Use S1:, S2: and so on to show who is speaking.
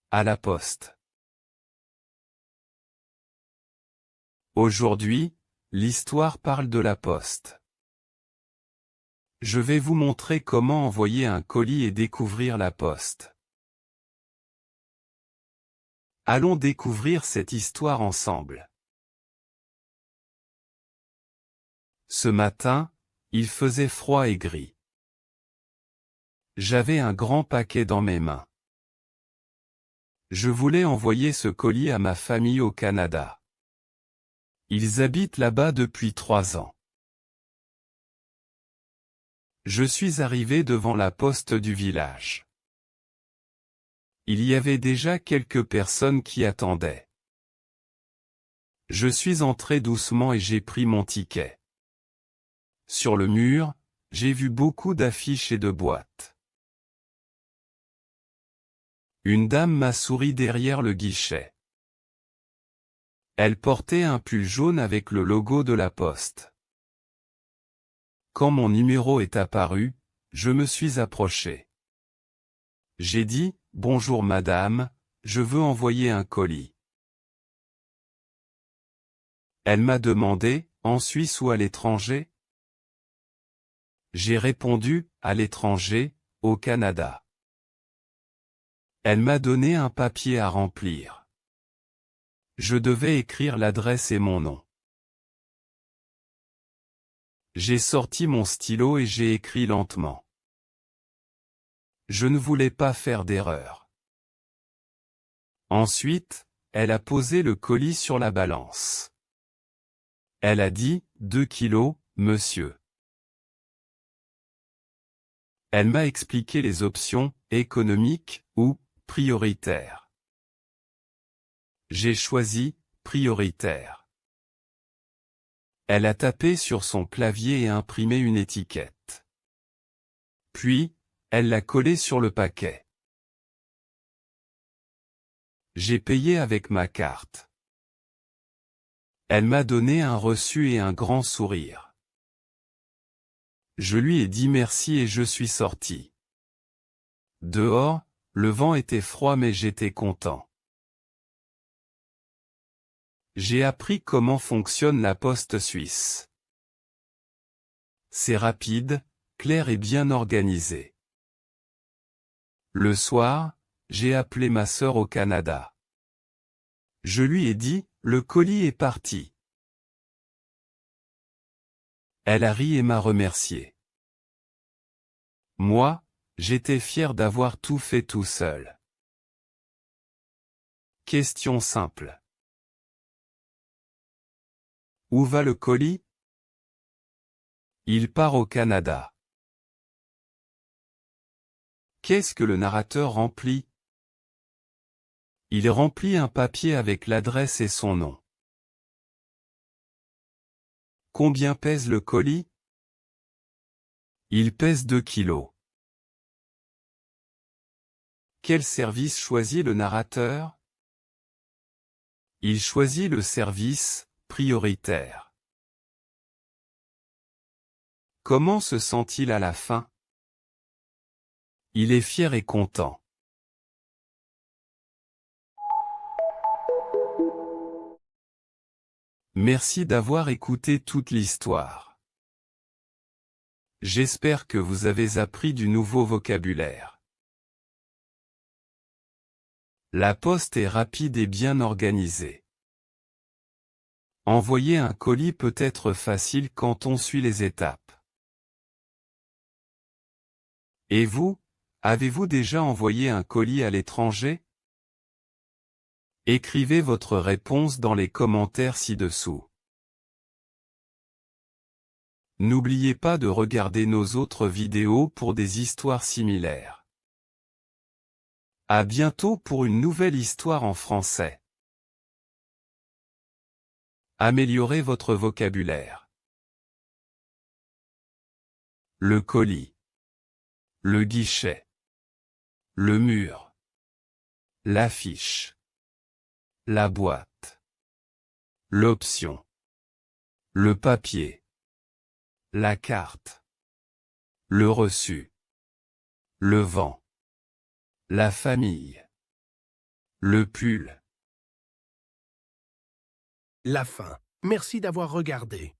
S1: à la poste. Aujourd'hui, l'histoire parle de la poste. Je vais vous montrer comment envoyer un colis et découvrir la poste. Allons découvrir cette histoire ensemble. Ce matin, il faisait froid et gris. J'avais un grand paquet dans mes mains. Je voulais envoyer ce colis à ma famille au Canada. Ils habitent là-bas depuis 3 ans. Je suis arrivé devant la poste du village. Il y avait déjà quelques personnes qui attendaient. Je suis entré doucement et j'ai pris mon ticket. Sur le mur, j'ai vu beaucoup d'affiches et de boîtes. Une dame m'a souri derrière le guichet. Elle portait un pull jaune avec le logo de la poste. Quand mon numéro est apparu, je me suis approché. J'ai dit « Bonjour madame, je veux envoyer un colis ». Elle m'a demandé « En Suisse ou à l'étranger ?» J'ai répondu « À l'étranger, au Canada ». Elle m'a donné un papier à remplir. Je devais écrire l'adresse et mon nom. J'ai sorti mon stylo et j'ai écrit lentement. Je ne voulais pas faire d'erreur. Ensuite, elle a posé le colis sur la balance. Elle a dit « 2 kilos, monsieur ». Elle m'a expliqué les options, économiques ou prioritaires. J'ai choisi prioritaire. Elle a tapé sur son clavier et imprimé une étiquette. Puis, elle l'a collée sur le paquet. J'ai payé avec ma carte. Elle m'a donné un reçu et un grand sourire. Je lui ai dit merci et je suis sorti. Dehors, le vent était froid mais j'étais content. J'ai appris comment fonctionne la poste suisse. C'est rapide, clair et bien organisé. Le soir, j'ai appelé ma sœur au Canada. Je lui ai dit, le colis est parti. Elle a ri et m'a remercié. Moi, j'étais fier d'avoir tout fait tout seul. Question simple. Où va le colis? Il part au Canada. Qu'est-ce que le narrateur remplit? Il remplit un papier avec l'adresse et son nom. Combien pèse le colis? Il pèse 2 kilos. Quel service choisit le narrateur? Il choisit le service prioritaire. Comment se sent-il à la fin? Il est fier et content. Merci d'avoir écouté toute l'histoire. J'espère que vous avez appris du nouveau vocabulaire. La poste est rapide et bien organisée. Envoyer un colis peut être facile quand on suit les étapes. Et vous, avez-vous déjà envoyé un colis à l'étranger? Écrivez votre réponse dans les commentaires ci-dessous. N'oubliez pas de regarder nos autres vidéos pour des histoires similaires. À bientôt pour une nouvelle histoire en français. Améliorez votre vocabulaire. Le colis. Le guichet. Le mur. L'affiche. La boîte. L'option. Le papier. La carte. Le reçu. Le vent. La famille. Le pull.
S2: La fin. Merci d'avoir regardé.